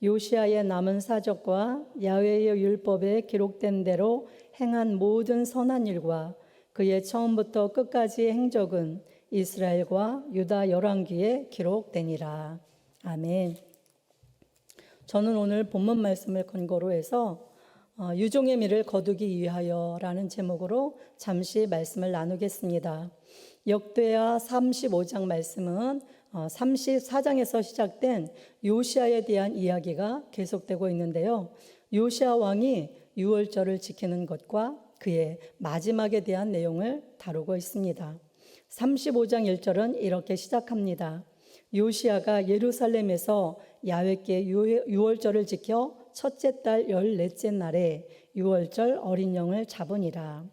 요시아의 남은 사적과 야훼의 율법에 기록된 대로 행한 모든 선한 일과 그의 처음부터 끝까지의 행적은 이스라엘과 유다 열왕기에 기록되니라. 아멘. 저는 오늘 본문 말씀을 근거로 해서 유종의 미를 거두기 위하여라는 제목으로 잠시 말씀을 나누겠습니다. 역대하 35장 말씀은 34장에서 시작된 요시아에 대한 이야기가 계속되고 있는데요. 요시아 왕이 유월절을 지키는 것과 그의 마지막에 대한 내용을 다루고 있습니다. 35장 1절은 이렇게 시작합니다. 요시아가 예루살렘에서 야훼께 유월절을 지켜 첫째 달 14째 날에 유월절 어린 양을 잡으니라.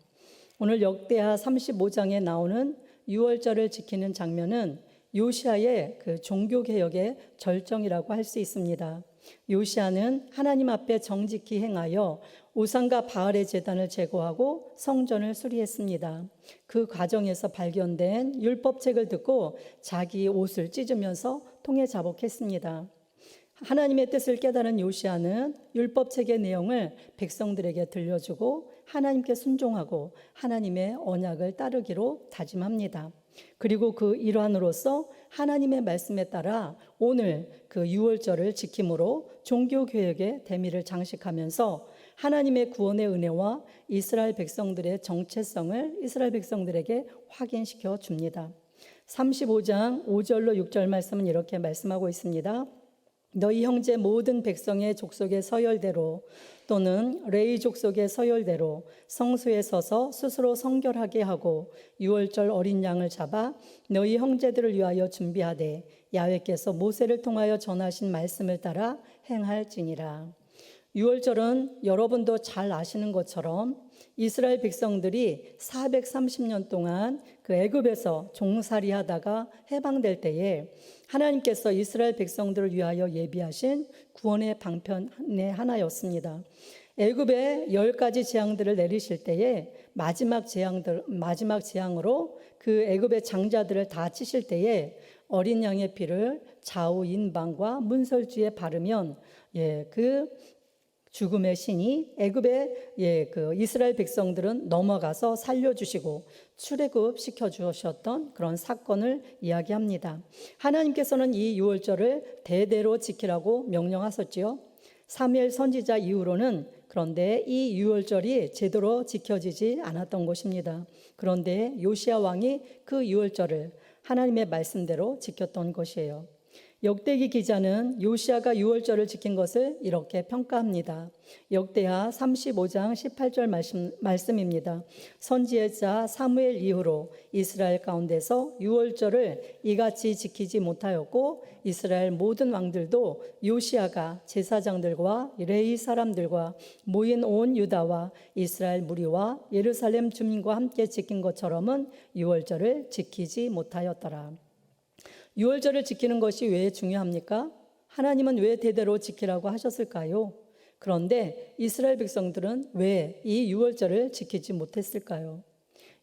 오늘 역대하 35장에 나오는 유월절을 지키는 장면은 요시아의 그 종교개혁의 절정이라고 할 수 있습니다. 요시아는 하나님 앞에 정직히 행하여 우상과 바알의 제단을 제거하고 성전을 수리했습니다. 그 과정에서 발견된 율법책을 듣고 자기 옷을 찢으면서 통에 자복했습니다. 하나님의 뜻을 깨달은 요시아는 율법책의 내용을 백성들에게 들려주고 하나님께 순종하고 하나님의 언약을 따르기로 다짐합니다. 그리고 그 일환으로서 하나님의 말씀에 따라 오늘 그 유월절을 지킴으로 종교개혁의 대미를 장식하면서 하나님의 구원의 은혜와 이스라엘 백성들의 정체성을 이스라엘 백성들에게 확인시켜 줍니다. 35장 5절로 6절 말씀은 이렇게 말씀하고 있습니다. 너희 형제 모든 백성의 족속의 서열대로 또는 레위 족속의 서열대로 성소에 서서 스스로 성결하게 하고 유월절 어린 양을 잡아 너희 형제들을 위하여 준비하되 야훼께서 모세를 통하여 전하신 말씀을 따라 행할지니라. 유월절은 여러분도 잘 아시는 것처럼 이스라엘 백성들이 430년 동안 그 애굽에서 종살이 하다가 해방될 때에 하나님께서 이스라엘 백성들을 위하여 예비하신 구원의 방편의 하나였습니다. 애굽에 10가지 재앙들을 내리실 때에 마지막 재앙으로 그 애굽의 장자들을 다 치실 때에 어린 양의 피를 좌우 인방과 문설주에 바르면 그 죽음의 신이 애굽의 그 이스라엘 백성들은 넘어가서 살려주시고 출애굽 시켜주셨던 그런 사건을 이야기합니다. 하나님께서는 이 유월절을 대대로 지키라고 명령하셨지요. 사무엘 선지자 이후로는 그런데 이 유월절이 제대로 지켜지지 않았던 것입니다. 그런데 요시아 왕이 그 유월절을 하나님의 말씀대로 지켰던 것이에요. 역대기 기자는 요시아가 유월절을 지킨 것을 이렇게 평가합니다. 역대하 35장 18절 말씀입니다. 선지자 사무엘 이후로 이스라엘 가운데서 유월절을 이같이 지키지 못하였고 이스라엘 모든 왕들도 요시아가 제사장들과 레위 사람들과 모인 온 유다와 이스라엘 무리와 예루살렘 주민과 함께 지킨 것처럼은 유월절을 지키지 못하였더라. 유월절을 지키는 것이 왜 중요합니까? 하나님은 왜 대대로 지키라고 하셨을까요? 그런데 이스라엘 백성들은 왜 이 유월절을 지키지 못했을까요?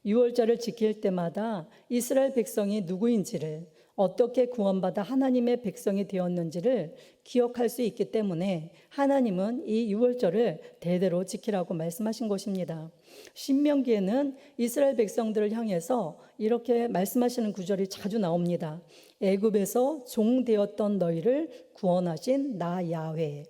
유월절을 지킬 때마다 이스라엘 백성이 누구인지를 어떻게 구원받아 하나님의 백성이 되었는지를 기억할 수 있기 때문에 하나님은 이 유월절을 대대로 지키라고 말씀하신 것입니다. 신명기에는 이스라엘 백성들을 향해서 이렇게 말씀하시는 구절이 자주 나옵니다. 애굽에서 종되었던 너희를 구원하신 나 야훼.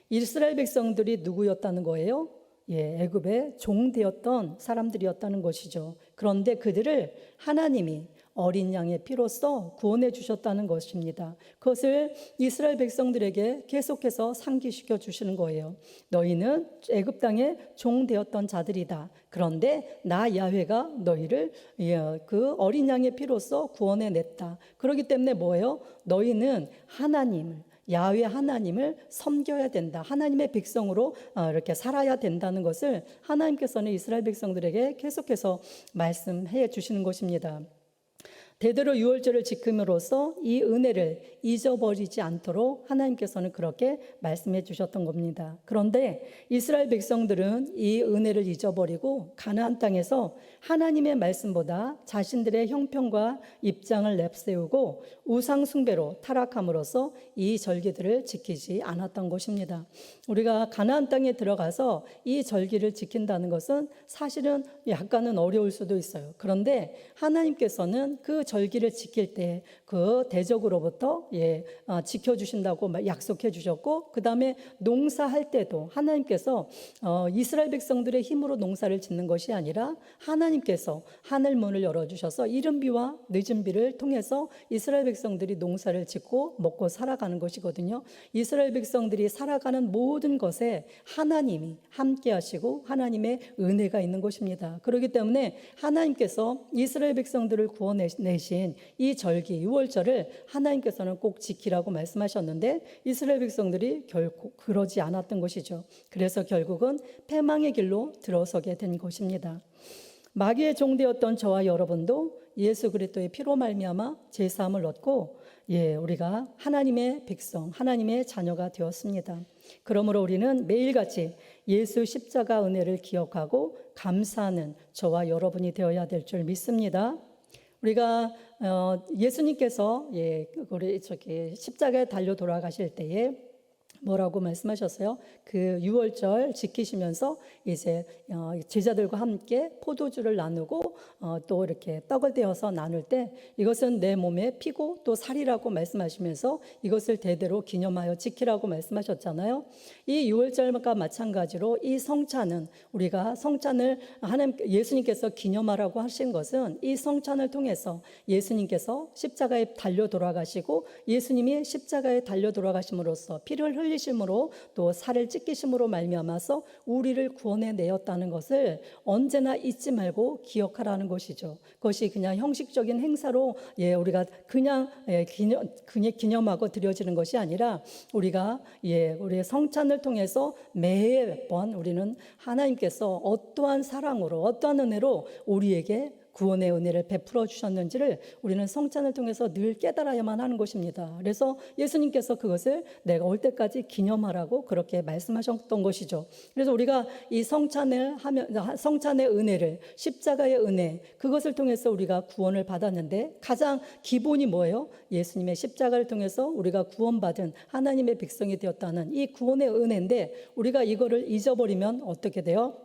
이스라엘 백성들이 누구였다는 거예요? 애굽의 종되었던 사람들이었다는 것이죠. 그런데 그들을 하나님이 어린 양의 피로써 구원해 주셨다는 것입니다. 그것을 이스라엘 백성들에게 계속해서 상기시켜 주시는 거예요. 너희는 애굽 땅에 종되었던 자들이다. 그런데 나 야훼가 너희를 그 어린 양의 피로써 구원해 냈다. 그렇기 때문에 뭐예요? 너희는 하나님을 야훼 하나님을 섬겨야 된다. 하나님의 백성으로 이렇게 살아야 된다는 것을 하나님께서는 이스라엘 백성들에게 계속해서 말씀해 주시는 것입니다. 대대로 유월절을 지킴으로써 이 은혜를 잊어버리지 않도록 하나님께서는 그렇게 말씀해 주셨던 겁니다. 그런데 이스라엘 백성들은 이 은혜를 잊어버리고 가나안 땅에서 하나님의 말씀보다 자신들의 형편과 입장을 내세우고 우상 숭배로 타락함으로써 이 절기들을 지키지 않았던 것입니다. 우리가 가나안 땅에 들어가서 이 절기를 지킨다는 것은 사실은 약간은 어려울 수도 있어요. 그런데 하나님께서는 그 절기를 지킬 때 그 대적으로부터 지켜주신다고 약속해 주셨고, 그 다음에 농사할 때도 하나님께서 이스라엘 백성들의 힘으로 농사를 짓는 것이 아니라 하나님께서 하늘 문을 열어주셔서 이른 비와 늦은 비를 통해서 이스라엘 백성들이 농사를 짓고 먹고 살아가는 것이거든요. 이스라엘 백성들이 살아가는 모든 것에 하나님이 함께 하시고 하나님의 은혜가 있는 것입니다. 그렇기 때문에 하나님께서 이스라엘 백성들을 구원내신 이 절기 유월절을 하나님께서는 꼭 지키라고 말씀하셨는데 이스라엘 백성들이 결코 그러지 않았던 것이죠. 그래서 결국은 패망의 길로 들어서게 된 것입니다. 마귀의 종되었던 저와 여러분도 예수 그리스도의 피로 말미암아 제사함을 얻고 우리가 하나님의 백성, 하나님의 자녀가 되었습니다. 그러므로 우리는 매일같이 예수 십자가 은혜를 기억하고 감사하는 저와 여러분이 되어야 될 줄 믿습니다. 우리가 예수님께서 우리 십자가에 달려 돌아가실 때에 뭐라고 말씀하셨어요? 그 유월절 지키시면서 이제 제자들과 함께 포도주를 나누고 또 이렇게 떡을 떼어서 나눌 때 이것은 내 몸의 피고 또 살이라고 말씀하시면서 이것을 대대로 기념하여 지키라고 말씀하셨잖아요. 이 유월절과 마찬가지로 이 성찬은 우리가 성찬을 예수님께서 기념하라고 하신 것은 이 성찬을 통해서 예수님께서 십자가에 달려 돌아가시고 예수님이 십자가에 달려 돌아가심으로써 피를 흘리심으로 또 살을 찢기심으로 말미암아서 우리를 구원해 내었다는 것을 언제나 잊지 말고 기억하라는 것이죠. 그것이 그냥 형식적인 행사로 우리가 그냥 기념하고 드려지는 것이 아니라 우리가 우리의 성찬을 통해서 매번 우리는 하나님께서 어떠한 사랑으로 어떠한 은혜로 우리에게 구원의 은혜를 베풀어 주셨는지를 우리는 성찬을 통해서 늘 깨달아야만 하는 것입니다. 그래서 예수님께서 그것을 내가 올 때까지 기념하라고 그렇게 말씀하셨던 것이죠. 그래서 우리가 이 성찬의 은혜를, 십자가의 은혜, 그것을 통해서 우리가 구원을 받았는데 가장 기본이 뭐예요? 예수님의 십자가를 통해서 우리가 구원받은 하나님의 백성이 되었다는 이 구원의 은혜인데 우리가 이거를 잊어버리면 어떻게 돼요?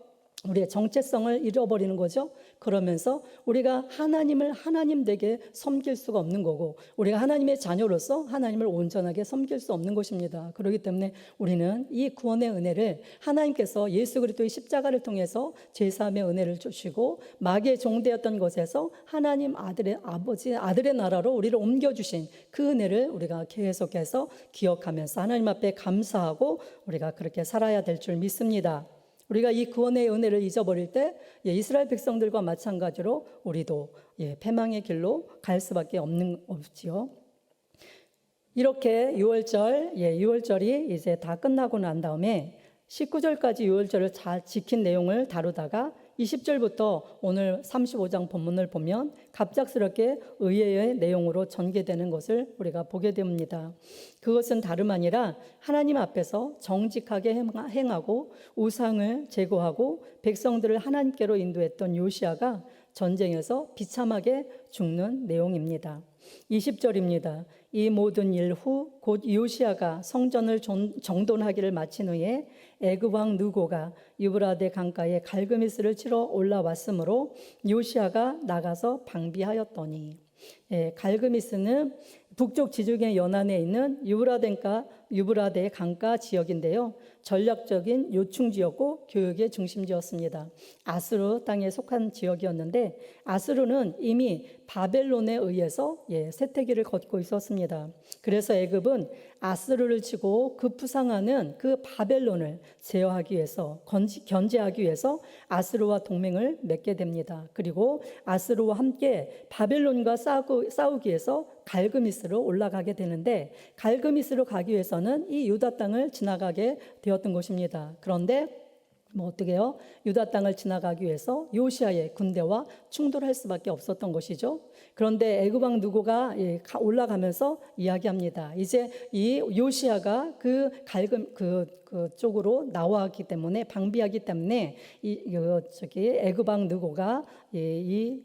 우리의 정체성을 잃어버리는 거죠. 그러면서 우리가 하나님을 하나님 되게 섬길 수가 없는 거고 우리가 하나님의 자녀로서 하나님을 온전하게 섬길 수 없는 것입니다. 그렇기 때문에 우리는 이 구원의 은혜를 하나님께서 예수 그리스도의 십자가를 통해서 제사함의 은혜를 주시고 마귀의 종되었던 것에서 하나님 아들의 나라로 우리를 옮겨주신 그 은혜를 우리가 계속해서 기억하면서 하나님 앞에 감사하고 우리가 그렇게 살아야 될 줄 믿습니다. 우리가 이 구원의 은혜를 잊어버릴 때 이스라엘 백성들과 마찬가지로 우리도 패망의 길로 갈 수밖에 없지요. 이렇게 유월절이 이제 다 끝나고 난 다음에 19절까지 유월절을 잘 지킨 내용을 다루다가 20절부터 오늘 35장 본문을 보면 갑작스럽게 의회의 내용으로 전개되는 것을 우리가 보게 됩니다. 그것은 다름 아니라 하나님 앞에서 정직하게 행하고 우상을 제거하고 백성들을 하나님께로 인도했던 요시야가 전쟁에서 비참하게 죽는 내용입니다. 20절입니다. 이 모든 일 후 곧 요시야가 성전을 정돈하기를 마친 후에 애굽 왕 느고가 유브라데 강가에 갈그미스를 치러 올라왔으므로 요시야가 나가서 방비하였더니 갈그미스는 북쪽 지중해 연안에 있는 유브라데 강가 지역인데요. 전략적인 요충지였고 교육의 중심지였습니다. 아수르 땅에 속한 지역이었는데 아수르는 이미 바벨론에 의해서 쇠퇴기를 걷고 있었습니다. 그래서 애굽은 아수르를 치고 급부상하는 그 바벨론을 제어하기 위해서 견제하기 위해서 아수르와 동맹을 맺게 됩니다. 그리고 아수르와 함께 바벨론과 싸우기 위해서 갈그미스로 올라가게 되는데 갈그미스로 가기 위해서는 이 유다 땅을 지나가게 되었던 것입니다. 그런데 어떻게 해요? 유다 땅을 지나가기 위해서 요시아의 군대와 충돌할 수밖에 없었던 것이죠. 그런데 애굽 왕 느고가 올라가면서 이야기합니다. 이제 이 요시아가 그 갈금 쪽으로 나와기 때문에 방비하기 때문에 애굽 왕 느고가 이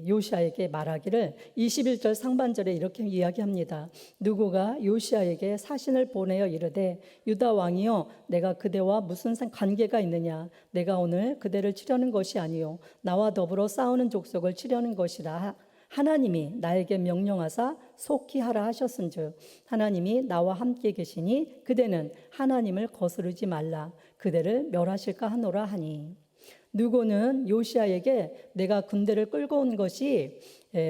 요시아에게 말하기를 21절 상반절에 이렇게 이야기합니다. 느고가 요시아에게 사신을 보내어 이르되 유다 왕이여 내가 그대와 무슨 관계가 있느냐 내가 오늘 그대를 치려는 것이 아니요 나와 더불어 싸우는 족속을 치려는 것이라 하나님이 나에게 명령하사 속히 하라 하셨은즉 하나님이 나와 함께 계시니 그대는 하나님을 거스르지 말라 그대를 멸하실까 하노라 하니 느고는 요시아에게 내가 군대를 끌고 온 것이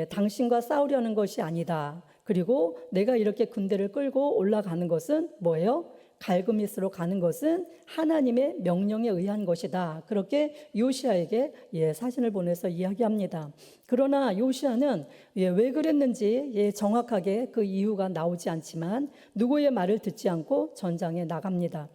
당신과 싸우려는 것이 아니다. 그리고 내가 이렇게 군대를 끌고 올라가는 것은 뭐예요? 갈그미스로 가는 것은 하나님의 명령에 의한 것이다. 그렇게 요시아에게 사신을 보내서 이야기합니다. 그러나 요시아는 왜 그랬는지 정확하게 그 이유가 나오지 않지만 누구의 말을 듣지 않고 전장에 나갑니다.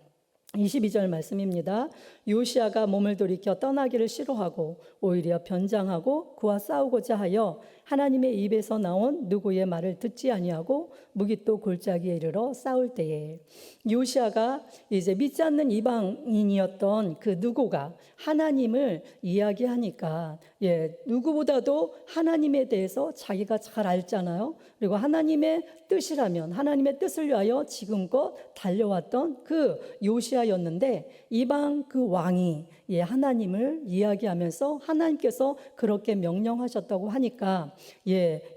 22절 말씀입니다. 요시아가 몸을 돌이켜 떠나기를 싫어하고 오히려 변장하고 그와 싸우고자 하여 하나님의 입에서 나온 누구의 말을 듣지 아니하고 무기또 골짜기에 이르러 싸울 때에 요시아가 이제 믿지 않는 이방인이었던 그 누구가 하나님을 이야기하니까 누구보다도 하나님에 대해서 자기가 잘 알잖아요. 그리고 하나님의 뜻이라면 하나님의 뜻을 위하여 지금껏 달려왔던 그 요시아였는데 이방 그 왕이 하나님을 이야기하면서 하나님께서 그렇게 명령하셨다고 하니까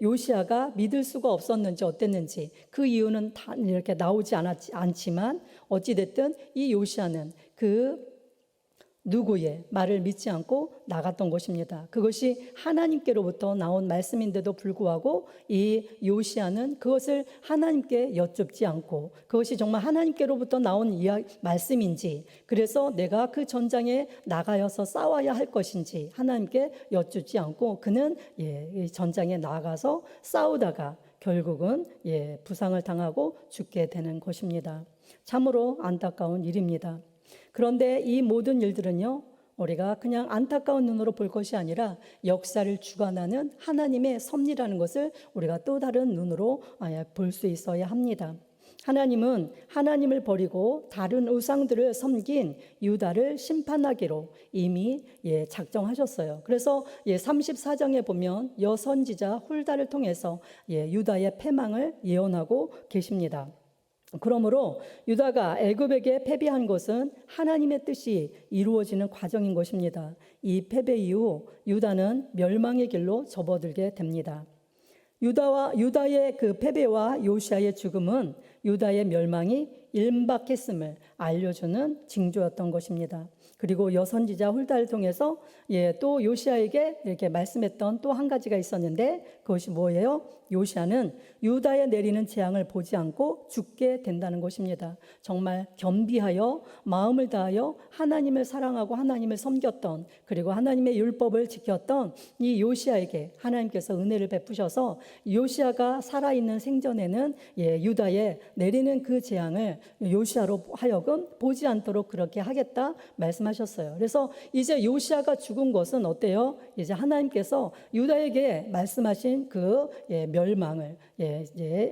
요시아가 믿을 수가 없었는지 어땠는지 그 이유는 다 이렇게 나오지 않지만 어찌됐든 이 요시아는 그 누구의 말을 믿지 않고 나갔던 것입니다. 그것이 하나님께로부터 나온 말씀인데도 불구하고 이 요시아는 그것을 하나님께 여쭙지 않고 그것이 정말 하나님께로부터 나온 말씀인지 그래서 내가 그 전장에 나가서 싸워야 할 것인지 하나님께 여쭙지 않고 그는 전장에 나가서 싸우다가 결국은 부상을 당하고 죽게 되는 것입니다. 참으로 안타까운 일입니다. 그런데 이 모든 일들은요, 우리가 그냥 안타까운 눈으로 볼 것이 아니라 역사를 주관하는 하나님의 섭리라는 것을 우리가 또 다른 눈으로 볼 수 있어야 합니다. 하나님은 하나님을 버리고 다른 우상들을 섬긴 유다를 심판하기로 이미 작정하셨어요. 그래서 34장에 보면 여선지자 훌다를 통해서 유다의 패망을 예언하고 계십니다. 그러므로 유다가 애굽에게 패배한 것은 하나님의 뜻이 이루어지는 과정인 것입니다. 이 패배 이후 유다는 멸망의 길로 접어들게 됩니다. 유다의 그 패배와 요시아의 죽음은 유다의 멸망이 임박했음을 알려주는 징조였던 것입니다. 그리고 여선지자 훌다를 통해서 또 요시아에게 이렇게 말씀했던 또 한 가지가 있었는데 그것이 뭐예요? 요시아는 유다에 내리는 재앙을 보지 않고 죽게 된다는 것입니다. 정말 겸비하여 마음을 다하여 하나님을 사랑하고 하나님을 섬겼던 그리고 하나님의 율법을 지켰던 이 요시아에게 하나님께서 은혜를 베푸셔서 요시아가 살아있는 생전에는 유다에 내리는 그 재앙을 요시아로 하여금 보지 않도록 그렇게 하겠다 말씀하셨어요. 그래서 이제 요시아가 죽은 것은 어때요? 이제 하나님께서 유다에게 말씀하신 그 멸망을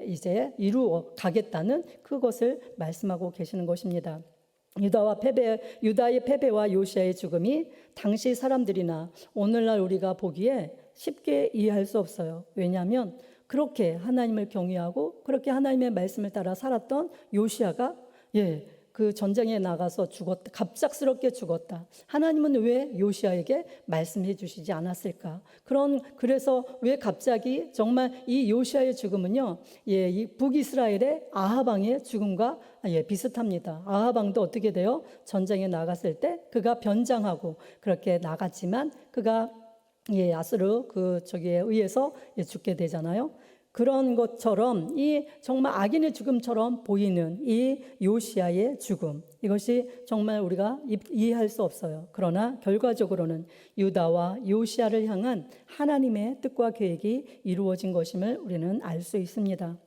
이제 이루어 가겠다는 그것을 말씀하고 계시는 것입니다. 유다의 패배와 요시아의 죽음이 당시 사람들이나 오늘날 우리가 보기에 쉽게 이해할 수 없어요. 왜냐하면 그렇게 하나님을 경외하고 그렇게 하나님의 말씀을 따라 살았던 요시아가 그 전쟁에 나가서 죽었다. 갑작스럽게 죽었다. 하나님은 왜 요시아에게 말씀해 주시지 않았을까? 그래서 왜 갑자기 정말 이 요시아의 죽음은요, 이 북이스라엘의 아합 왕의 죽음과 비슷합니다. 아합 왕도 어떻게 돼요? 전쟁에 나갔을 때 그가 변장하고 그렇게 나갔지만 그가 아수르 저기에 의해서 죽게 되잖아요. 그런 것처럼 이 정말 악인의 죽음처럼 보이는 이 요시아의 죽음, 이것이 정말 우리가 이해할 수 없어요. 그러나 결과적으로는 유다와 요시아를 향한 하나님의 뜻과 계획이 이루어진 것임을 우리는 알 수 있습니다.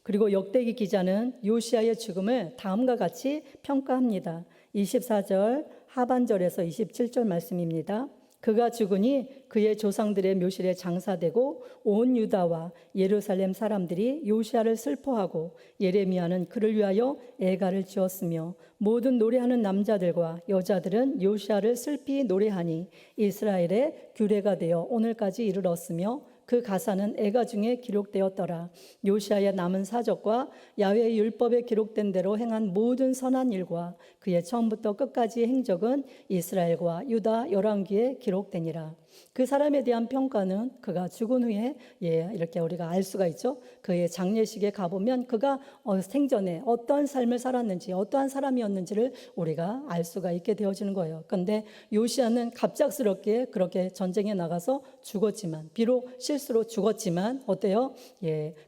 그리고 역대기 기자는 요시아의 죽음을 다음과 같이 평가합니다. 24절 하반절에서 27절 말씀입니다. 그가 죽으니 그의 조상들의 묘실에 장사되고 온 유다와 예루살렘 사람들이 요시야를 슬퍼하고 예레미야는 그를 위하여 애가를 지었으며 모든 노래하는 남자들과 여자들은 요시야를 슬피 노래하니 이스라엘의 규례가 되어 오늘까지 이르렀으며 그 가사는 애가 중에 기록되었더라. 요시야의 남은 사적과 야훼의 율법에 기록된 대로 행한 모든 선한 일과 그의 처음부터 끝까지 행적은 이스라엘과 유다 열왕기에 기록되니라. 그 사람에 대한 평가는 그가 죽은 후에 이렇게 우리가 알 수가 있죠. 그의 장례식에 가보면 그가 생전에 어떠한 삶을 살았는지 어떠한 사람이었는지를 우리가 알 수가 있게 되어지는 거예요. 그런데 요시야는 갑작스럽게 그렇게 전쟁에 나가서 죽었지만 비록 실수로 죽었지만 어때요?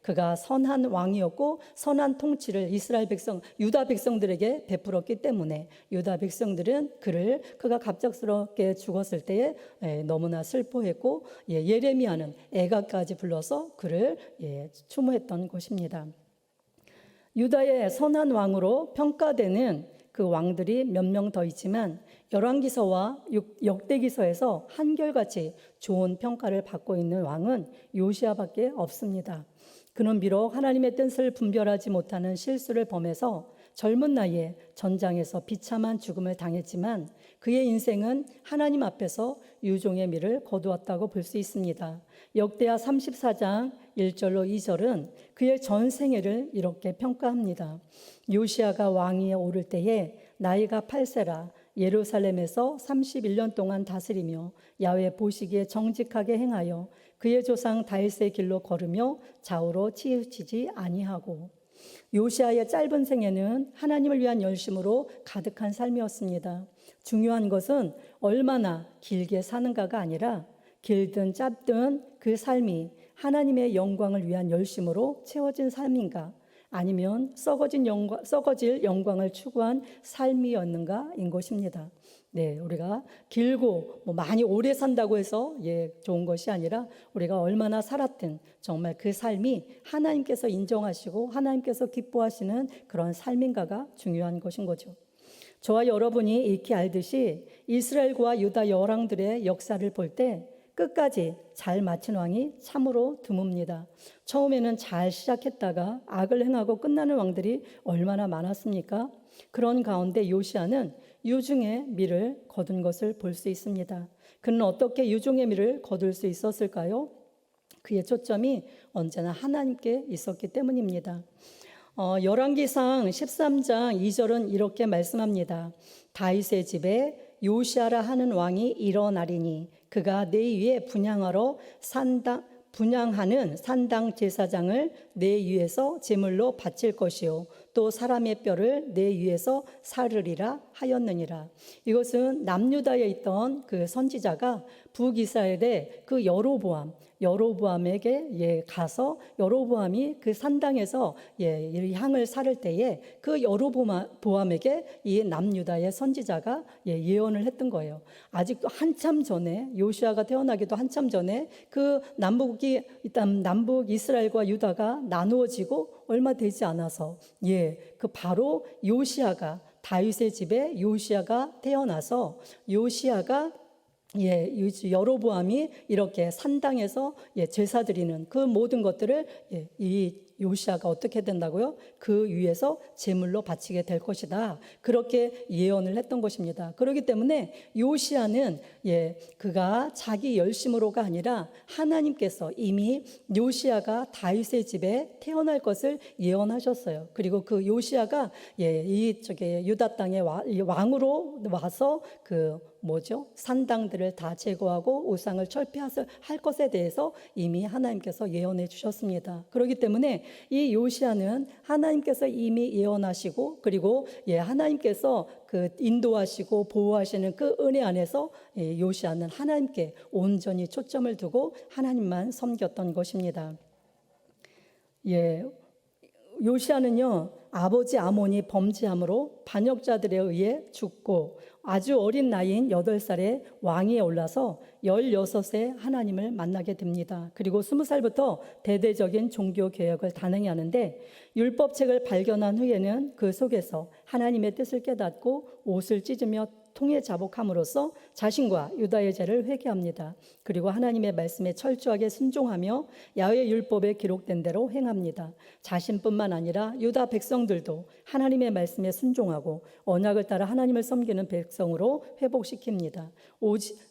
그가 선한 왕이었고 선한 통치를 이스라엘 백성 유다 백성들에게 베풀었기 때문에 유다 백성들은 그가 갑작스럽게 죽었을 때에 너무나 슬퍼했고 예레미야는 애가까지 불러서 그를 추모했던 것입니다. 유다의 선한 왕으로 평가되는 그 왕들이 몇 명 더 있지만 열왕기서와 역대기서에서 한결같이 좋은 평가를 받고 있는 왕은 요시야밖에 없습니다. 그는 비록 하나님의 뜻을 분별하지 못하는 실수를 범해서 젊은 나이에 전장에서 비참한 죽음을 당했지만 그의 인생은 하나님 앞에서 유종의 미를 거두었다고 볼 수 있습니다. 역대하 34장 1절로 2절은 그의 전생애를 이렇게 평가합니다. 요시야가 왕위에 오를 때에 나이가 8세라 예루살렘에서 31년 동안 다스리며 야훼 보시기에 정직하게 행하여 그의 조상 다윗의 길로 걸으며 좌우로 치우치지 아니하고 요시야의 짧은 생애는 하나님을 위한 열심으로 가득한 삶이었습니다. 중요한 것은 얼마나 길게 사는가가 아니라 길든 짧든 그 삶이 하나님의 영광을 위한 열심으로 채워진 삶인가 아니면 썩어질 영광을 추구한 삶이었는가인 것입니다. 우리가 길고 많이 오래 산다고 해서 좋은 것이 아니라 우리가 얼마나 살았든 정말 그 삶이 하나님께서 인정하시고 하나님께서 기뻐하시는 그런 삶인가가 중요한 것인 거죠. 저와 여러분이 익히 알듯이 이스라엘과 유다 열왕들의 역사를 볼 때 끝까지 잘 마친 왕이 참으로 드뭅니다. 처음에는 잘 시작했다가 악을 행하고 끝나는 왕들이 얼마나 많았습니까? 그런 가운데 요시야는 유종의 미를 거둔 것을 볼 수 있습니다. 그는 어떻게 유종의 미를 거둘 수 있었을까요? 그의 초점이 언제나 하나님께 있었기 때문입니다. 열왕기상 13장 2절은 이렇게 말씀합니다. 다윗의 집에 요시야라 하는 왕이 일어나리니 그가 내 위에 분향하는 산당 제사장을 내 위에서 제물로 바칠 것이요 또 사람의 뼈를 내 위에서 사르리라 하였느니라. 이것은 남유다에 있던 그 선지자가 북이스라엘의 그 여로보암에게 가서 여로보암이 그 산당에서 이 향을 사를 때에 그 여로보암에게 이 남유다의 선지자가 예언을 했던 거예요. 아직도 한참 전에 요시야가 태어나기도 한참 전에 그 남북 이스라엘과 유다가 나누어지고 얼마 되지 않아서 그 바로 요시야가 다윗의 집에 요시야가 태어나서 요시야가 여로보암이 이렇게 산당에서 제사 드리는 그 모든 것들을 이 요시야가 어떻게 된다고요? 그 위에서 제물로 바치게 될 것이다. 그렇게 예언을 했던 것입니다. 그렇기 때문에 요시야는 그가 자기 열심으로가 아니라 하나님께서 이미 요시야가 다윗의 집에 태어날 것을 예언하셨어요. 그리고 그 요시야가 유다 땅의 왕으로 와서 산당들을 다 제거하고 우상을 철폐할 것에 대해서 이미 하나님께서 예언해 주셨습니다. 그렇기 때문에 이 요시야는 하나님께서 이미 예언하시고 그리고 하나님께서 그 인도하시고 보호하시는 그 은혜 안에서 요시야는 하나님께 온전히 초점을 두고 하나님만 섬겼던 것입니다. 요시야는요 아버지 아몬이 범죄함으로 반역자들에 의해 죽고 아주 어린 나이인 8살에 왕위에 올라서 16세 하나님을 만나게 됩니다. 그리고 20살부터 대대적인 종교 개혁을 단행해 하는데 율법책을 발견한 후에는 그 속에서 하나님의 뜻을 깨닫고 옷을 찢으며 통에 자복함으로써 자신과 유다의 죄를 회개합니다. 그리고 하나님의 말씀에 철저하게 순종하며 야훼 율법에 기록된 대로 행합니다. 자신뿐만 아니라 유다 백성들도 하나님의 말씀에 순종하고 언약을 따라 하나님을 섬기는 백성으로 회복시킵니다.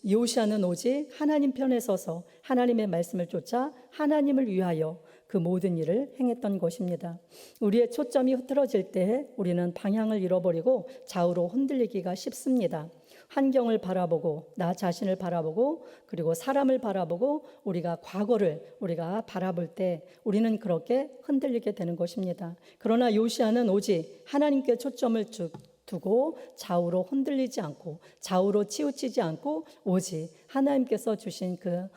요시아는 오직 하나님 편에 서서 하나님의 말씀을 쫓아 하나님을 위하여 그 모든 일을 행했던 것입니다. 우리의 초점이 흐트러질 때 우리는 방향을 잃어버리고 좌우로 흔들리기가 쉽습니다. 환경을 바라보고 나 자신을 바라보고 그리고 사람을 바라보고 우리가 과거를 우리가 바라볼 때 우리는 그렇게 흔들리게 되는 것입니다. 그러나 요시아는 오직 하나님께 초점을 두고 좌우로 흔들리지 않고 좌우로 치우치지 않고 오직 하나님께서 주신 그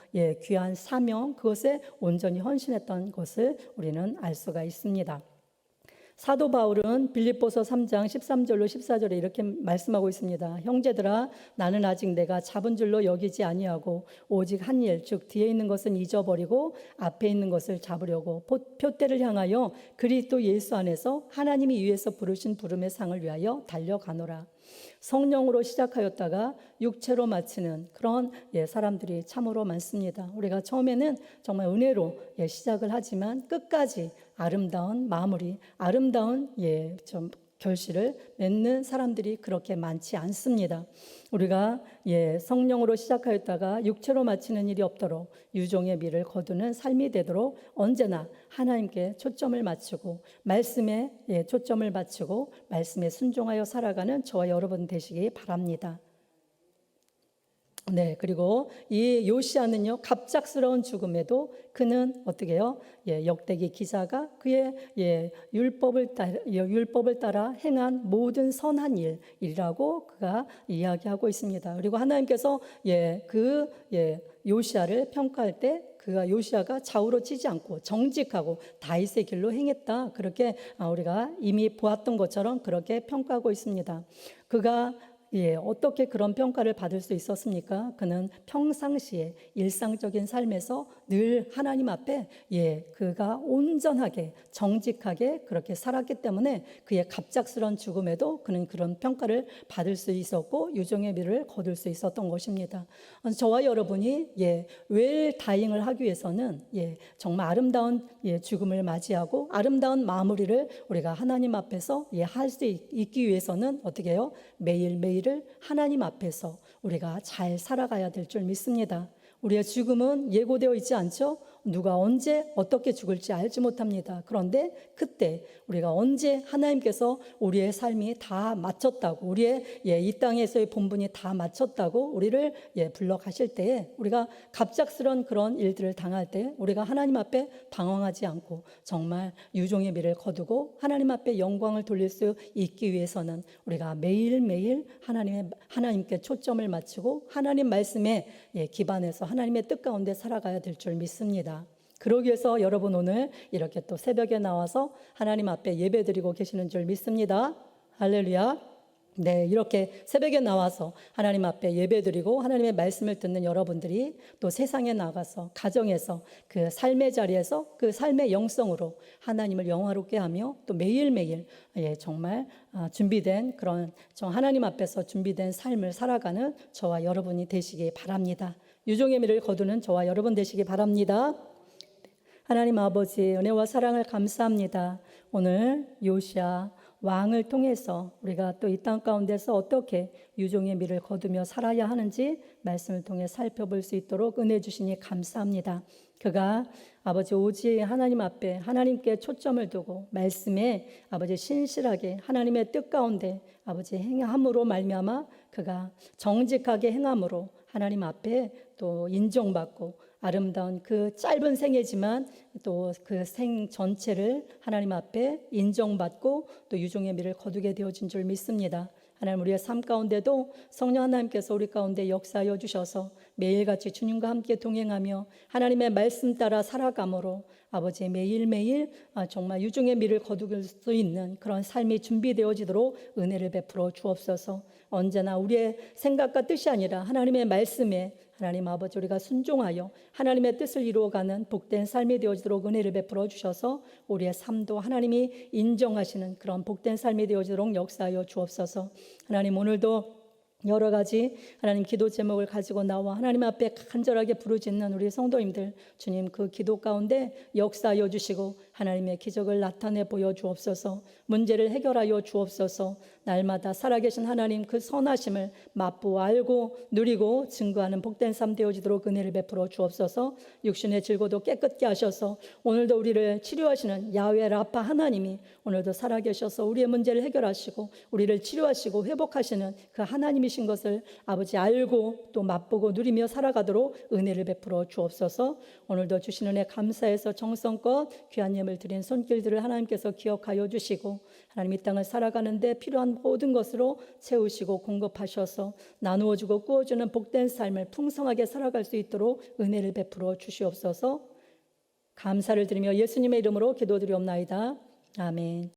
귀한 사명 그것에 온전히 헌신했던 것을 우리는 알 수가 있습니다. 사도 바울은 빌립보서 3장 13절로 14절에 이렇게 말씀하고 있습니다. 형제들아 나는 아직 내가 잡은 줄로 여기지 아니하고 오직 한 일 즉 뒤에 있는 것은 잊어버리고 앞에 있는 것을 잡으려고 표대를 향하여 그리스도 예수 안에서 하나님이 위에서 부르신 부름의 상을 위하여 달려가노라. 성령으로 시작하였다가 육체로 마치는 그런 사람들이 참으로 많습니다. 우리가 처음에는 정말 은혜로 시작을 하지만 끝까지 아름다운 마무리, 아름다운 좀 결실을 맺는 사람들이 그렇게 많지 않습니다. 우리가 성령으로 시작하였다가 육체로 마치는 일이 없도록 유종의 미를 거두는 삶이 되도록 언제나 하나님께 초점을 맞추고 말씀에 초점을 맞추고 말씀에 순종하여 살아가는 저와 여러분 되시기 바랍니다. 네, 그리고 이 요시아는요 갑작스러운 죽음에도 그는 어떻게 해요? 역대기 기사가 그의 율법을 따라 행한 모든 선한 일이라고 그가 이야기하고 있습니다. 그리고 하나님께서 요시아를 평가할 때 그가 요시아가 좌우로 치지 않고 정직하고 다윗의 길로 행했다. 그렇게 우리가 이미 보았던 것처럼 그렇게 평가하고 있습니다. 그가 어떻게 그런 평가를 받을 수 있었습니까? 그는 평상시에 일상적인 삶에서 늘 하나님 앞에 그가 온전하게 정직하게 그렇게 살았기 때문에 그의 갑작스러운 죽음에도 그는 그런 평가를 받을 수 있었고 유종의 미를 거둘 수 있었던 것입니다. 저와 여러분이 웰 다잉을 하기 위해서는 정말 아름다운 죽음을 맞이하고 아름다운 마무리를 우리가 하나님 앞에서 할 수 있기 위해서는 어떻게 해요? 매일매일을 하나님 앞에서 우리가 잘 살아가야 될 줄 믿습니다. 우리의 죽음은 예고되어 있지 않죠? 누가 언제 어떻게 죽을지 알지 못합니다. 그런데 그때 우리가 언제 하나님께서 우리의 삶이 다 마쳤다고 우리의 이 땅에서의 본분이 다 마쳤다고 우리를 불러가실 때에 우리가 갑작스러운 그런 일들을 당할 때 우리가 하나님 앞에 방황하지 않고 정말 유종의 미를 거두고 하나님 앞에 영광을 돌릴 수 있기 위해서는 우리가 매일매일 하나님께 초점을 맞추고 하나님 말씀에 기반해서 하나님의 뜻 가운데 살아가야 될 줄 믿습니다. 그러기 위해서 여러분 오늘 이렇게 또 새벽에 나와서 하나님 앞에 예배드리고 계시는 줄 믿습니다. 할렐루야. 네, 이렇게 새벽에 나와서 하나님 앞에 예배드리고 하나님의 말씀을 듣는 여러분들이 또 세상에 나가서 가정에서 그 삶의 자리에서 그 삶의 영성으로 하나님을 영화롭게 하며 또 매일매일 정말 준비된 그런 하나님 앞에서 준비된 삶을 살아가는 저와 여러분이 되시기 바랍니다. 유종의 미를 거두는 저와 여러분 되시기 바랍니다. 하나님 아버지 은혜와 사랑을 감사합니다. 오늘 요시아 왕을 통해서 우리가 또 이 땅 가운데서 어떻게 유종의 미를 거두며 살아야 하는지 말씀을 통해 살펴볼 수 있도록 은혜 주시니 감사합니다. 그가 아버지 오직 하나님 앞에 하나님께 초점을 두고 말씀에 아버지 신실하게 하나님의 뜻 가운데 아버지 행함으로 말미암아 그가 정직하게 행함으로 하나님 앞에 또 인정받고 아름다운 그 짧은 생애지만 또 그 생 전체를 하나님 앞에 인정받고 또 유종의 미를 거두게 되어진 줄 믿습니다. 하나님 우리의 삶 가운데도 성령 하나님께서 우리 가운데 역사하여 주셔서 매일같이 주님과 함께 동행하며 하나님의 말씀 따라 살아감으로 아버지 매일매일 정말 유중의 미를 거두길 수 있는 그런 삶이 준비되어지도록 은혜를 베풀어 주옵소서. 언제나 우리의 생각과 뜻이 아니라 하나님의 말씀에 하나님 아버지 우리가 순종하여 하나님의 뜻을 이루어가는 복된 삶이 되어지도록 은혜를 베풀어 주셔서 우리의 삶도 하나님이 인정하시는 그런 복된 삶이 되어지도록 역사하여 주옵소서. 하나님 오늘도 여러 가지 하나님 기도 제목을 가지고 나와 하나님 앞에 간절하게 부르짖는 우리 성도님들 주님 그 기도 가운데 역사하여 주시고 하나님의 기적을 나타내 보여 주옵소서. 문제를 해결하여 주옵소서. 날마다 살아계신 하나님 그 선하심을 맛보아 알고 누리고 증거하는 복된 삶 되어지도록 은혜를 베풀어 주옵소서. 육신의 질고도 깨끗게 하셔서 오늘도 우리를 치료하시는 야훼 라파 하나님이 오늘도 살아계셔서 우리의 문제를 해결하시고 우리를 치료하시고 회복하시는 그 하나님이신 것을 아버지 알고 또 맛보고 누리며 살아가도록 은혜를 베풀어 주옵소서. 오늘도 주신 은혜 감사해서 정성껏 귀한 예물 드린 손길들을 하나님께서 기억하여 주시고 하나님 이 땅을 살아가는데 필요한 모든 것으로 채우시고 공급하셔서 나누어주고 꾸어주는 복된 삶을 풍성하게 살아갈 수 있도록 은혜를 베풀어 주시옵소서. 감사를 드리며 예수님의 이름으로 기도드리옵나이다. 아멘.